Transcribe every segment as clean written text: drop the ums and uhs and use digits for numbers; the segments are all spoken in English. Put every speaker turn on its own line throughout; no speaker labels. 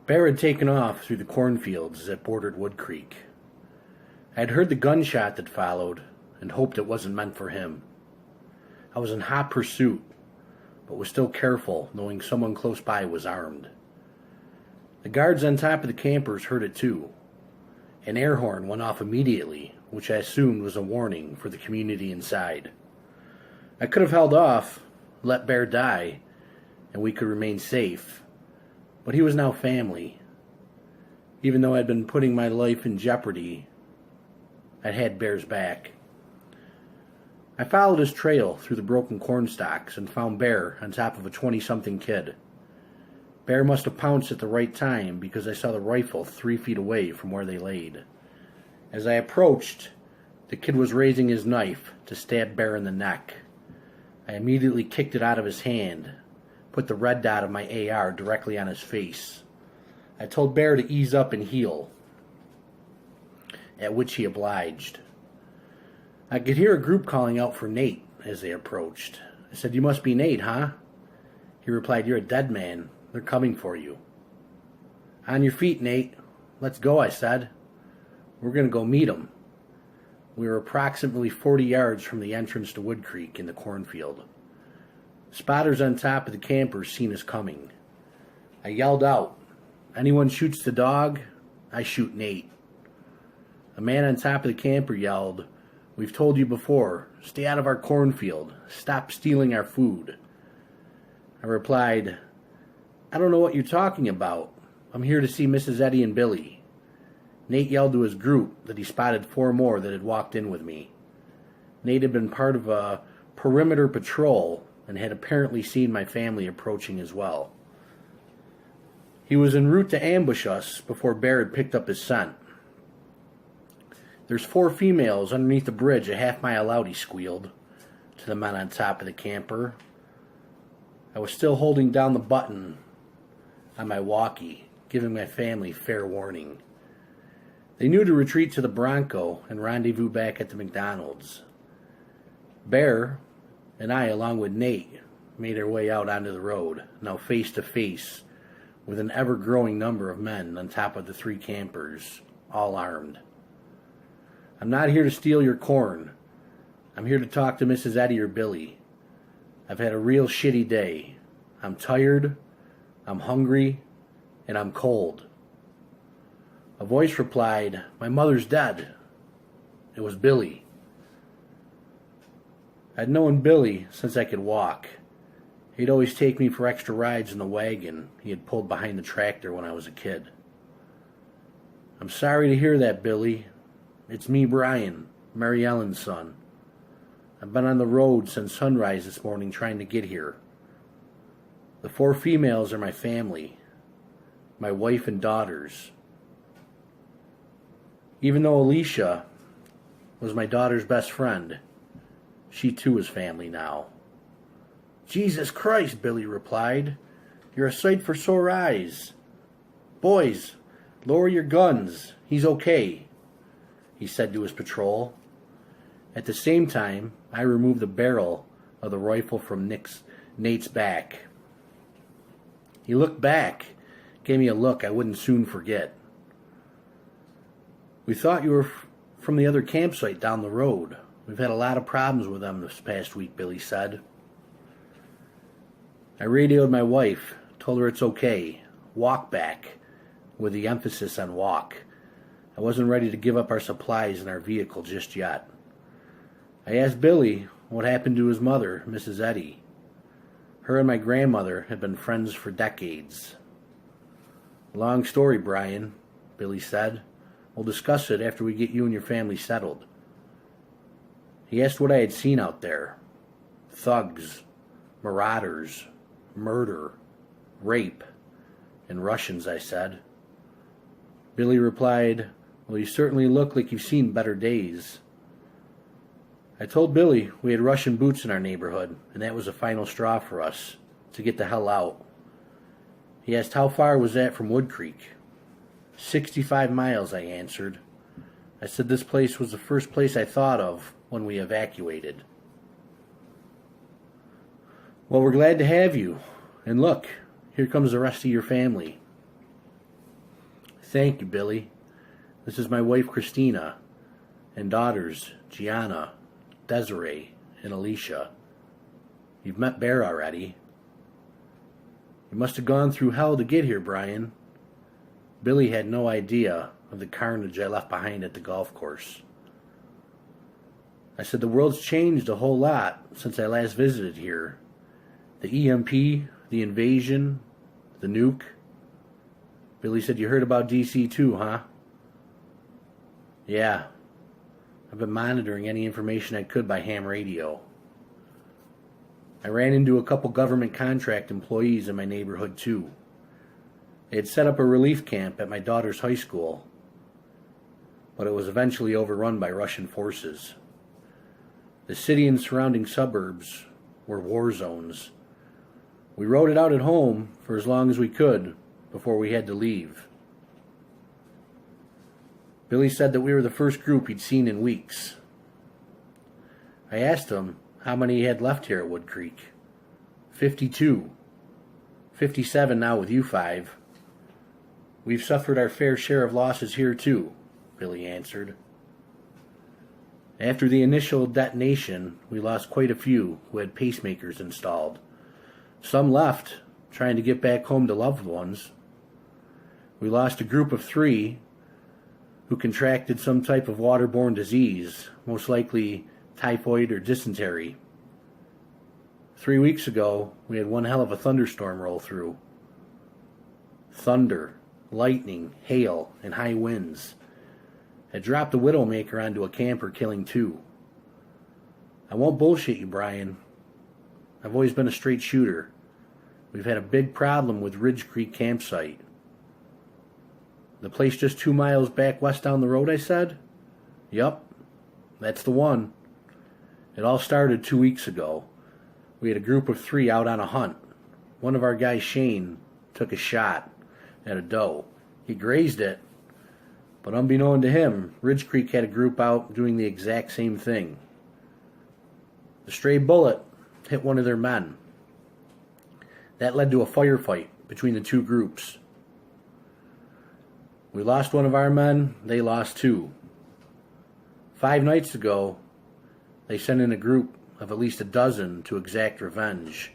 Bear had taken off through the cornfields that bordered Wood Creek. I had heard the gunshot that followed and hoped it wasn't meant for him. I was in hot pursuit, but was still careful, knowing someone close by was armed. The guards on top of the campers heard it too. An air horn went off immediately, which I assumed was a warning for the community inside. I could have held off, let Bear die, and we could remain safe. But he was now family. Even though I'd been putting my life in jeopardy, I'd had Bear's back. I followed his trail through the broken corn stalks and found Bear on top of a 20-something kid. Bear must have pounced at the right time because I saw the rifle 3 feet away from where they laid. As I approached, the kid was raising his knife to stab Bear in the neck. I immediately kicked it out of his hand, put the red dot of my AR directly on his face. I told Bear to ease up and heal, at which he obliged. I could hear a group calling out for Nate as they approached. I said, "You must be Nate, huh?" He replied, "You're a dead man. They're coming for you." "On your feet, Nate. Let's go," I said. "We're going to go meet them." We were approximately 40 yards from the entrance to Wood Creek in the cornfield. Spotters on top of the campers seen us coming. I yelled out, "Anyone shoots the dog, I shoot Nate." A man on top of the camper yelled, "We've told you before, stay out of our cornfield, stop stealing our food." I replied, "I don't know what you're talking about. I'm here to see Mrs. Eddie and Billy." Nate yelled to his group that he spotted 4 more that had walked in with me. Nate had been part of a perimeter patrol and had apparently seen my family approaching as well. He was en route to ambush us before Bear had picked up his scent. "There's 4 females underneath the bridge a half-mile out," he squealed to the men on top of the camper. I was still holding down the button on my walkie, giving my family fair warning. They knew to retreat to the Bronco and rendezvous back at the McDonald's. Bear and I, along with Nate, made our way out onto the road, now face to face with an ever-growing number of men on top of the 3 campers, all armed. "I'm not here to steal your corn. I'm here to talk to Mrs. Eddie or Billy. I've had a real shitty day. I'm tired, I'm hungry, and I'm cold." A voice replied, "My mother's dead." It was Billy. I'd known Billy since I could walk. He'd always take me for extra rides in the wagon he had pulled behind the tractor when I was a kid. "I'm sorry to hear that, Billy. It's me, Brian, Mary Ellen's son. I've been on the road since sunrise this morning trying to get here. The 4 females are my family, my wife and daughters. Even though Alicia was my daughter's best friend, she too is family now." "Jesus Christ," Billy replied. "You're a sight for sore eyes. Boys, lower your guns. He's okay," he said to his patrol. At the same time, I removed the barrel of the rifle from Nate's back. He looked back, gave me a look I wouldn't soon forget. "We thought you were from the other campsite down the road. We've had a lot of problems with them this past week," Billy said. I radioed my wife, told her it's okay. Walk back, with the emphasis on walk. I wasn't ready to give up our supplies and our vehicle just yet. I asked Billy what happened to his mother, Mrs. Eddie. Her and my grandmother had been friends for decades. "Long story, Brian," Billy said. "We'll discuss it after we get you and your family settled." He asked what I had seen out there. Thugs, marauders, murder, rape, and Russians, I said. Billy replied, "Well, you certainly look like you've seen better days." I told Billy we had Russian boots in our neighborhood, and that was a final straw for us, to get the hell out. He asked how far was that from Wood Creek. 65 miles, I answered. I said this place was the first place I thought of when we evacuated. "Well, we're glad to have you. And look, here comes the rest of your family." Thank you, Billy. This is my wife, Christina, and daughters, Gianna, Desiree, and Alicia. You've met Bear already. You must have gone through hell to get here, Brian. Billy had no idea of the carnage I left behind at the golf course. I said the world's changed a whole lot since I last visited here. The EMP, the invasion, the nuke. Billy said you heard about DC too, huh? Yeah. I've been monitoring any information I could by ham radio. I ran into a couple government contract employees in my neighborhood too. They had set up a relief camp at my daughter's high school, but it was eventually overrun by Russian forces. The city and surrounding suburbs were war zones. We rode it out at home for as long as we could before we had to leave. Billy said that we were the first group he'd seen in weeks. I asked him how many he had left here at Wood Creek. 52. 57 now with you 5. We've suffered our fair share of losses here too, Billy answered. After the initial detonation, we lost quite a few who had pacemakers installed. Some left, trying to get back home to loved ones. We lost a group of 3 who contracted some type of waterborne disease, most likely typhoid or dysentery. 3 weeks ago, we had one hell of a thunderstorm roll through. Thunder, lightning, hail, and high winds had dropped a Widowmaker onto a camper, killing 2. I won't bullshit you, Brian. I've always been a straight shooter. We've had a big problem with Ridge Creek campsite. The place just 2 miles back west down the road, I said? Yup, that's the one. It all started 2 weeks ago. We had a group of 3 out on a hunt. One of our guys, Shane, took a shot at a doe. He grazed it, but unbeknown to him, Ridge Creek had a group out doing the exact same thing. The stray bullet hit one of their men. That led to a firefight between the 2 groups. We lost one of our men, they lost 2. 5 nights ago, they sent in a group of at least a dozen to exact revenge.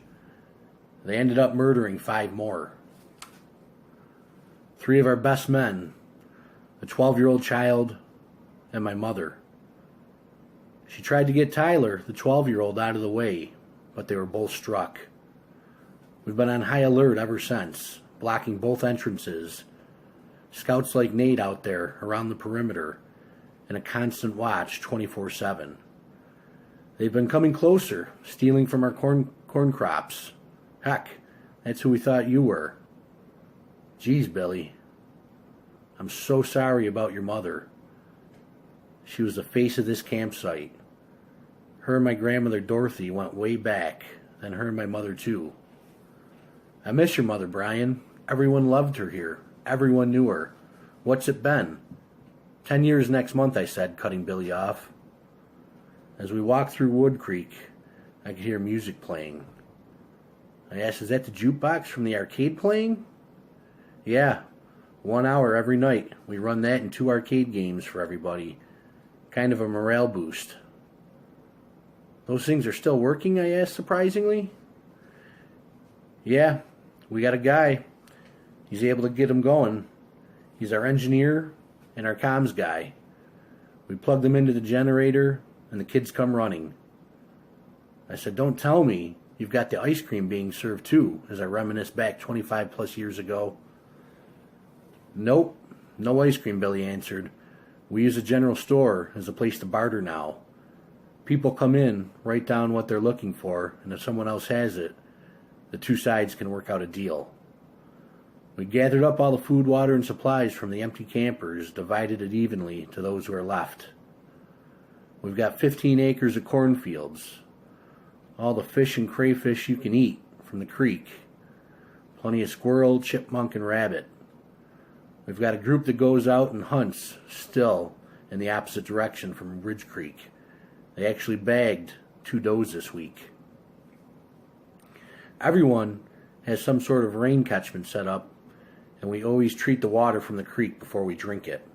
They ended up murdering 5 more. 3 of our best men, a 12-year-old child, and my mother. She tried to get Tyler, the 12-year-old, out of the way, but they were both struck. We've been on high alert ever since, blocking both entrances. Scouts like Nate out there around the perimeter, and a constant watch 24/7. They've been coming closer, stealing from our corn crops. Heck, that's who we thought you were. Geez, Billy, I'm so sorry about your mother. She was the face of this campsite. Her and my grandmother Dorothy went way back, and her and my mother too. I miss your mother, Brian. Everyone loved her here. Everyone knew her. What's it been? 10 years next month, I said, cutting Billy off. As we walked through Wood Creek, I could hear music playing. I asked, is that the jukebox from the arcade playing? Yeah, 1 hour every night. We run that and 2 arcade games for everybody. Kind of a morale boost. Those things are still working, I asked surprisingly. Yeah, we got a guy. He's able to get them going. He's our engineer and our comms guy. We plug them into the generator and the kids come running. I said, don't tell me you've got the ice cream being served too, as I reminisce back 25 plus years ago. Nope, no ice cream, Billy answered. We use a general store as a place to barter now. People come in, write down what they're looking for, and if someone else has it, the 2 sides can work out a deal. We gathered up all the food, water, and supplies from the empty campers, divided it evenly to those who are left. We've got 15 acres of cornfields, all the fish and crayfish you can eat from the creek, plenty of squirrel, chipmunk, and rabbit. We've got a group that goes out and hunts still in the opposite direction from Ridge Creek. They actually bagged 2 does this week. Everyone has some sort of rain catchment set up and we always treat the water from the creek before we drink it.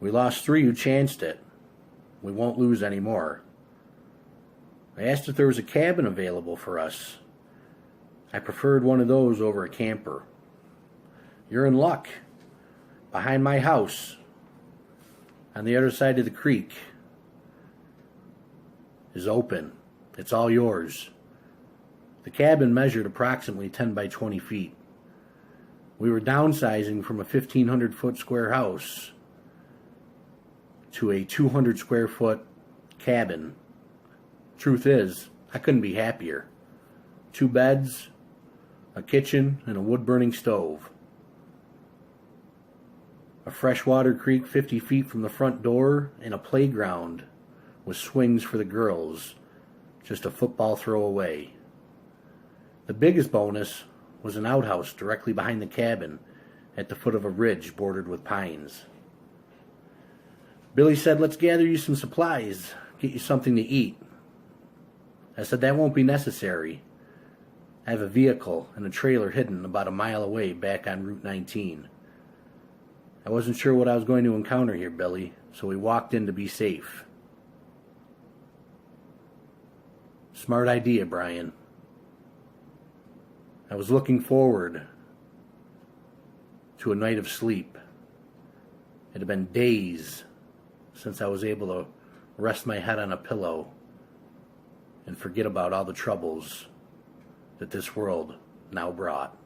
We lost 3 who chanced it. We won't lose any more. I asked if there was a cabin available for us. I preferred one of those over a camper. You're in luck. Behind my house, on the other side of the creek, is open. It's all yours. The cabin measured approximately 10 by 20 feet. We were downsizing from a 1,500-foot square house to a 200 square foot cabin. Truth is, I couldn't be happier. 2 beds, a kitchen, and a wood-burning stove. A freshwater creek 50 feet from the front door, and a playground with swings for the girls, just a football throw away. The biggest bonus was an outhouse directly behind the cabin at the foot of a ridge bordered with pines. Billy said, "Let's gather you some supplies, get you something to eat." I said, "That won't be necessary. I have a vehicle and a trailer hidden about a mile away back on Route 19. I wasn't sure what I was going to encounter here, Billy, so we walked in to be safe." Smart idea, Brian. I was looking forward to a night of sleep. It had been days since I was able to rest my head on a pillow and forget about all the troubles that this world now brought.